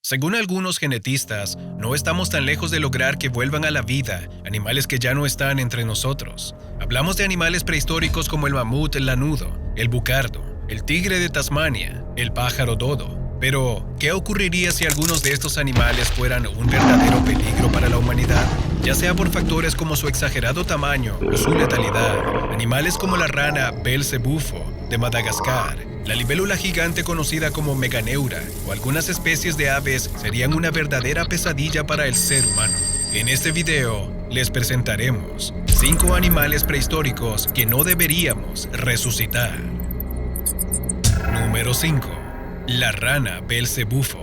Según algunos genetistas, no estamos tan lejos de lograr que vuelvan a la vida animales que ya no están entre nosotros. Hablamos de animales prehistóricos como el mamut lanudo, el bucardo, el tigre de Tasmania, el pájaro dodo. Pero, ¿qué ocurriría si algunos de estos animales fueran un verdadero peligro para la humanidad? Ya sea por factores como su exagerado tamaño o su letalidad, animales como la rana Belcebufo de Madagascar, la libélula gigante conocida como Meganeura o algunas especies de aves serían una verdadera pesadilla para el ser humano. En este video les presentaremos 5 animales prehistóricos que no deberíamos resucitar. Número 5. La rana Belcebufo.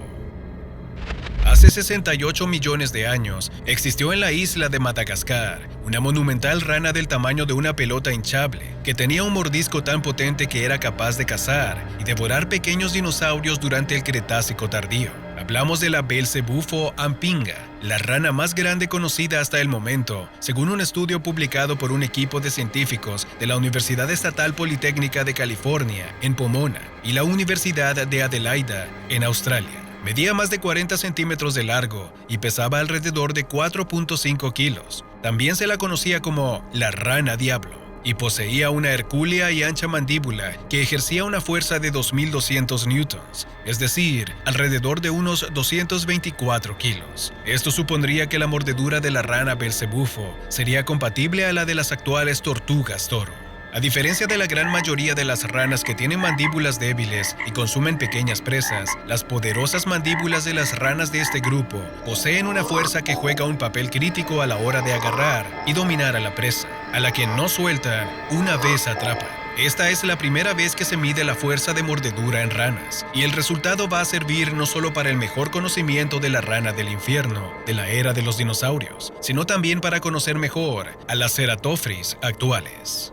Hace 68 millones de años existió en la isla de Madagascar una monumental rana del tamaño de una pelota hinchable que tenía un mordisco tan potente que era capaz de cazar y devorar pequeños dinosaurios durante el Cretácico tardío. Hablamos de la Belcebufo ampinga, la rana más grande conocida hasta el momento, según un estudio publicado por un equipo de científicos de la Universidad Estatal Politécnica de California en Pomona y la Universidad de Adelaida en Australia. Medía más de 40 centímetros de largo y pesaba alrededor de 4.5 kilos. También se la conocía como la rana diablo y poseía una hercúlea y ancha mandíbula que ejercía una fuerza de 2.200 newtons, es decir, alrededor de unos 224 kilos. Esto supondría que la mordedura de la rana Belcebufo sería compatible a la de las actuales tortugas toro. A diferencia de la gran mayoría de las ranas que tienen mandíbulas débiles y consumen pequeñas presas, las poderosas mandíbulas de las ranas de este grupo poseen una fuerza que juega un papel crítico a la hora de agarrar y dominar a la presa, a la que no sueltan una vez atrapan. Esta es la primera vez que se mide la fuerza de mordedura en ranas, y el resultado va a servir no solo para el mejor conocimiento de la rana del infierno, de la era de los dinosaurios, sino también para conocer mejor a las Ceratophrys actuales.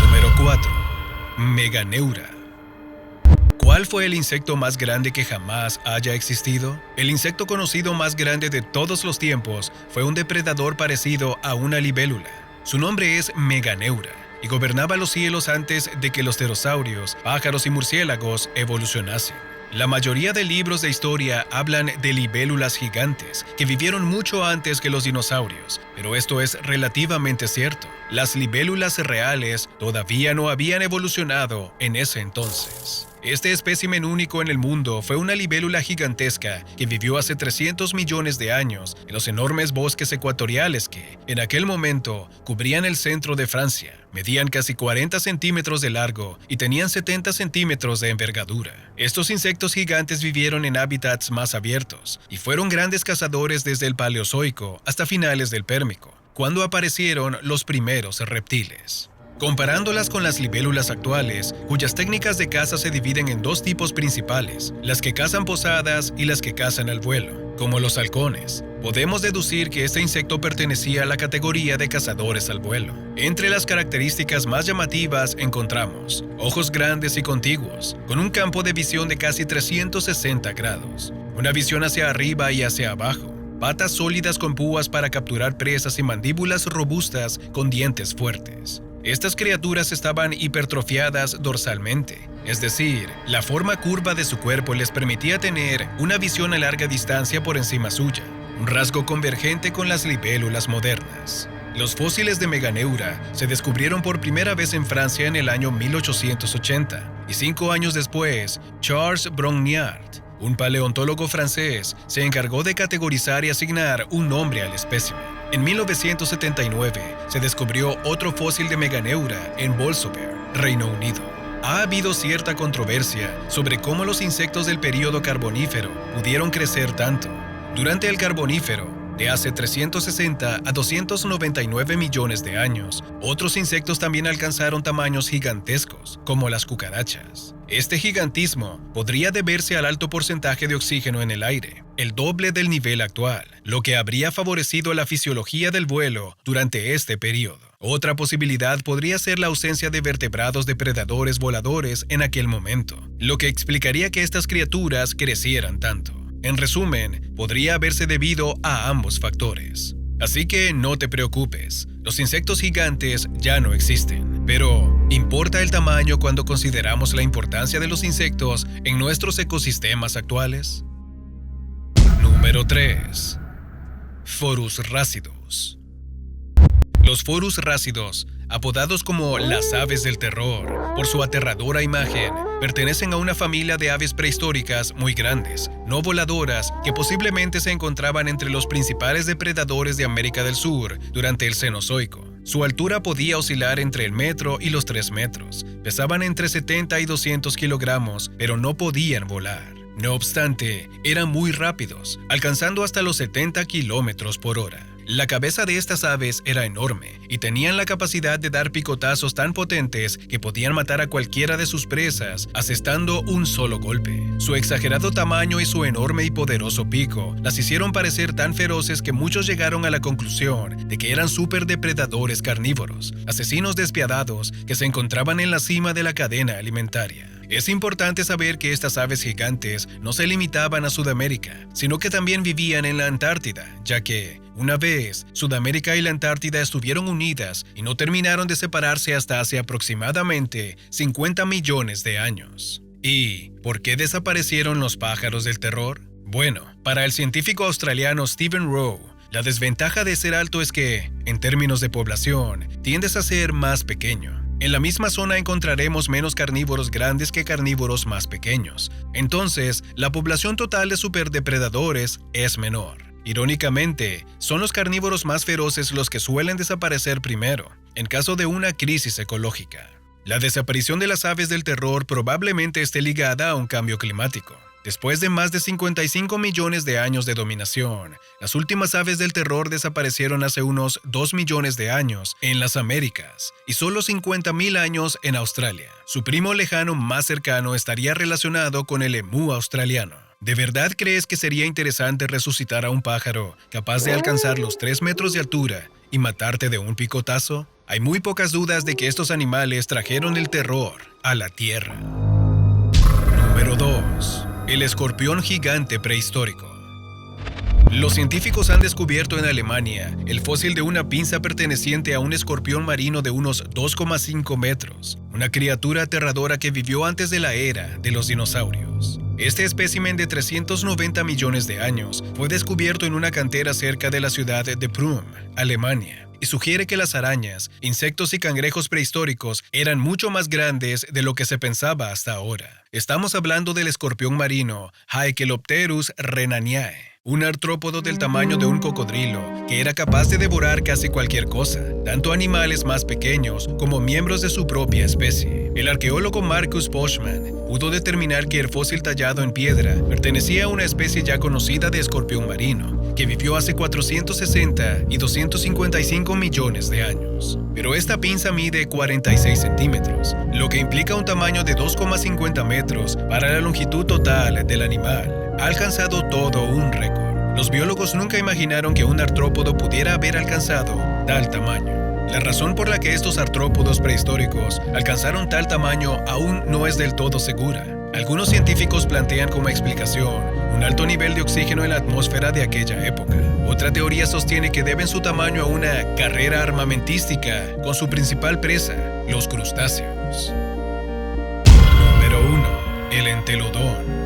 Número 4. Meganeura. ¿Cuál fue el insecto más grande que jamás haya existido? El insecto conocido más grande de todos los tiempos fue un depredador parecido a una libélula. Su nombre es Meganeura y gobernaba los cielos antes de que los pterosaurios, pájaros y murciélagos evolucionasen. La mayoría de libros de historia hablan de libélulas gigantes que vivieron mucho antes que los dinosaurios, pero esto es relativamente cierto. Las libélulas reales todavía no habían evolucionado en ese entonces. Este espécimen único en el mundo fue una libélula gigantesca que vivió hace 300 millones de años en los enormes bosques ecuatoriales que, en aquel momento, cubrían el centro de Francia. Medían casi 40 centímetros de largo y tenían 70 centímetros de envergadura. Estos insectos gigantes vivieron en hábitats más abiertos y fueron grandes cazadores desde el Paleozoico hasta finales del Pérmico, cuando aparecieron los primeros reptiles. Comparándolas con las libélulas actuales, cuyas técnicas de caza se dividen en 2 tipos principales, las que cazan posadas y las que cazan al vuelo, como los halcones, podemos deducir que este insecto pertenecía a la categoría de cazadores al vuelo. Entre las características más llamativas encontramos ojos grandes y contiguos, con un campo de visión de casi 360 grados, una visión hacia arriba y hacia abajo, patas sólidas con púas para capturar presas y mandíbulas robustas con dientes fuertes. Estas criaturas estaban hipertrofiadas dorsalmente, es decir, la forma curva de su cuerpo les permitía tener una visión a larga distancia por encima suya, un rasgo convergente con las libélulas modernas. Los fósiles de Meganeura se descubrieron por primera vez en Francia en el año 1880, y 5 años después, Charles Brongniart, un paleontólogo francés, se encargó de categorizar y asignar un nombre al espécimen. En 1979 se descubrió otro fósil de Meganeura en Bolsover, Reino Unido. Ha habido cierta controversia sobre cómo los insectos del período carbonífero pudieron crecer tanto. Durante el carbonífero, de hace 360 a 299 millones de años, otros insectos también alcanzaron tamaños gigantescos, como las cucarachas. Este gigantismo podría deberse al alto porcentaje de oxígeno en el aire, el doble del nivel actual, lo que habría favorecido la fisiología del vuelo durante este periodo. Otra posibilidad podría ser la ausencia de vertebrados depredadores voladores en aquel momento, lo que explicaría que estas criaturas crecieran tanto. En resumen, podría haberse debido a ambos factores. Así que no te preocupes, los insectos gigantes ya no existen. Pero, ¿importa el tamaño cuando consideramos la importancia de los insectos en nuestros ecosistemas actuales? Número 3. Forus rácidos. Los forus rácidos, apodados como las aves del terror por su aterradora imagen, pertenecen a una familia de aves prehistóricas muy grandes, no voladoras, que posiblemente se encontraban entre los principales depredadores de América del Sur durante el Cenozoico. Su altura podía oscilar entre el metro y los 3 metros. Pesaban entre 70 y 200 kilogramos, pero no podían volar. No obstante, eran muy rápidos, alcanzando hasta los 70 kilómetros por hora. La cabeza de estas aves era enorme y tenían la capacidad de dar picotazos tan potentes que podían matar a cualquiera de sus presas asestando un solo golpe. Su exagerado tamaño y su enorme y poderoso pico las hicieron parecer tan feroces que muchos llegaron a la conclusión de que eran superdepredadores carnívoros, asesinos despiadados que se encontraban en la cima de la cadena alimentaria. Es importante saber que estas aves gigantes no se limitaban a Sudamérica, sino que también vivían en la Antártida, ya que, una vez, Sudamérica y la Antártida estuvieron unidas y no terminaron de separarse hasta hace aproximadamente 50 millones de años. ¿Y por qué desaparecieron los pájaros del terror? Bueno, para el científico australiano Stephen Rowe, la desventaja de ser alto es que, en términos de población, tiendes a ser más pequeño. En la misma zona encontraremos menos carnívoros grandes que carnívoros más pequeños. Entonces, la población total de superdepredadores es menor. Irónicamente, son los carnívoros más feroces los que suelen desaparecer primero, en caso de una crisis ecológica. La desaparición de las aves del terror probablemente esté ligada a un cambio climático. Después de más de 55 millones de años de dominación, las últimas aves del terror desaparecieron hace unos 2 millones de años en las Américas y solo 50.000 años en Australia. Su primo lejano más cercano estaría relacionado con el emú australiano. ¿De verdad crees que sería interesante resucitar a un pájaro capaz de alcanzar los 3 metros de altura y matarte de un picotazo? Hay muy pocas dudas de que estos animales trajeron el terror a la Tierra. Número 2. El escorpión gigante prehistórico. Los científicos han descubierto en Alemania el fósil de una pinza perteneciente a un escorpión marino de unos 2,5 metros, una criatura aterradora que vivió antes de la era de los dinosaurios. Este espécimen de 390 millones de años fue descubierto en una cantera cerca de la ciudad de Prüm, Alemania, y sugiere que las arañas, insectos y cangrejos prehistóricos eran mucho más grandes de lo que se pensaba hasta ahora. Estamos hablando del escorpión marino Haekelopterus rhenaniae, un artrópodo del tamaño de un cocodrilo que era capaz de devorar casi cualquier cosa, tanto animales más pequeños como miembros de su propia especie. El arqueólogo Marcus Boschmann pudo determinar que el fósil tallado en piedra pertenecía a una especie ya conocida de escorpión marino, que vivió hace 460 y 255 millones de años. Pero esta pinza mide 46 centímetros, lo que implica un tamaño de 2,50 metros para la longitud total del animal. Ha alcanzado todo un récord. Los biólogos nunca imaginaron que un artrópodo pudiera haber alcanzado tal tamaño. La razón por la que estos artrópodos prehistóricos alcanzaron tal tamaño aún no es del todo segura. Algunos científicos plantean como explicación un alto nivel de oxígeno en la atmósfera de aquella época. Otra teoría sostiene que deben su tamaño a una carrera armamentística con su principal presa, los crustáceos. Número 1. El entelodón.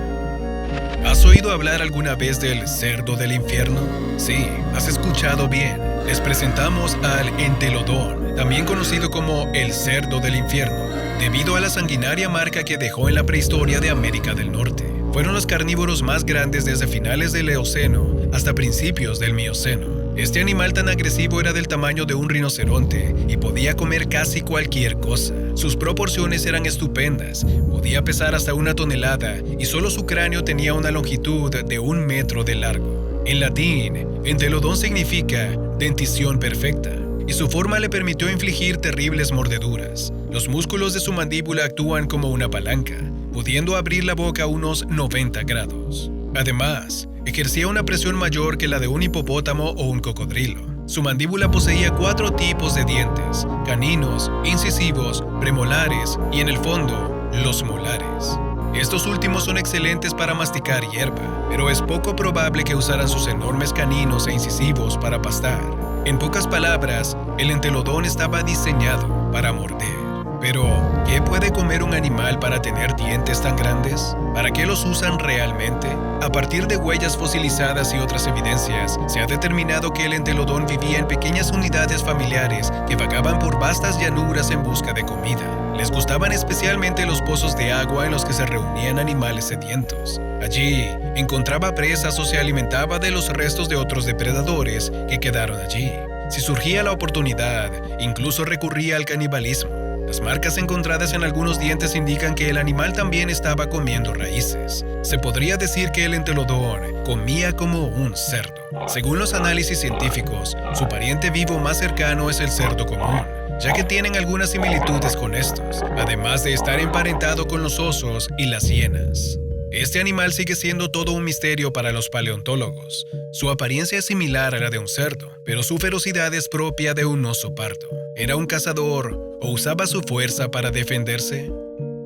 ¿Has oído hablar alguna vez del cerdo del infierno? Sí, has escuchado bien. Les presentamos al entelodón, también conocido como el cerdo del infierno, debido a la sanguinaria marca que dejó en la prehistoria de América del Norte. Fueron los carnívoros más grandes desde finales del Eoceno hasta principios del Mioceno. Este animal tan agresivo era del tamaño de un rinoceronte y podía comer casi cualquier cosa. Sus proporciones eran estupendas, podía pesar hasta 1 tonelada y solo su cráneo tenía una longitud de 1 metro de largo. En latín, entelodón significa dentición perfecta, y su forma le permitió infligir terribles mordeduras. Los músculos de su mandíbula actúan como una palanca, pudiendo abrir la boca a unos 90 grados. Además, ejercía una presión mayor que la de un hipopótamo o un cocodrilo. Su mandíbula poseía 4 tipos de dientes: caninos, incisivos, premolares y, en el fondo, los molares. Estos últimos son excelentes para masticar hierba, pero es poco probable que usaran sus enormes caninos e incisivos para pastar. En pocas palabras, el entelodón estaba diseñado para morder. Pero, ¿qué puede comer un animal para tener dientes tan grandes? ¿Para qué los usan realmente? A partir de huellas fosilizadas y otras evidencias, se ha determinado que el entelodón vivía en pequeñas unidades familiares que vagaban por vastas llanuras en busca de comida. Les gustaban especialmente los pozos de agua en los que se reunían animales sedientos. Allí, encontraba presas o se alimentaba de los restos de otros depredadores que quedaron allí. Si surgía la oportunidad, incluso recurría al canibalismo. Las marcas encontradas en algunos dientes indican que el animal también estaba comiendo raíces. Se podría decir que el entelodón comía como un cerdo. Según los análisis científicos, su pariente vivo más cercano es el cerdo común, ya que tienen algunas similitudes con estos, además de estar emparentado con los osos y las hienas. Este animal sigue siendo todo un misterio para los paleontólogos. Su apariencia es similar a la de un cerdo, pero su ferocidad es propia de un oso pardo. ¿Era un cazador o usaba su fuerza para defenderse?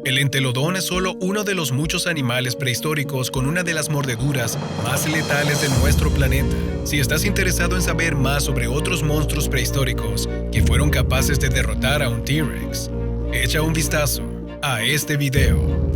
El entelodón es solo uno de los muchos animales prehistóricos con una de las mordeduras más letales de nuestro planeta. Si estás interesado en saber más sobre otros monstruos prehistóricos que fueron capaces de derrotar a un T-Rex, echa un vistazo a este video.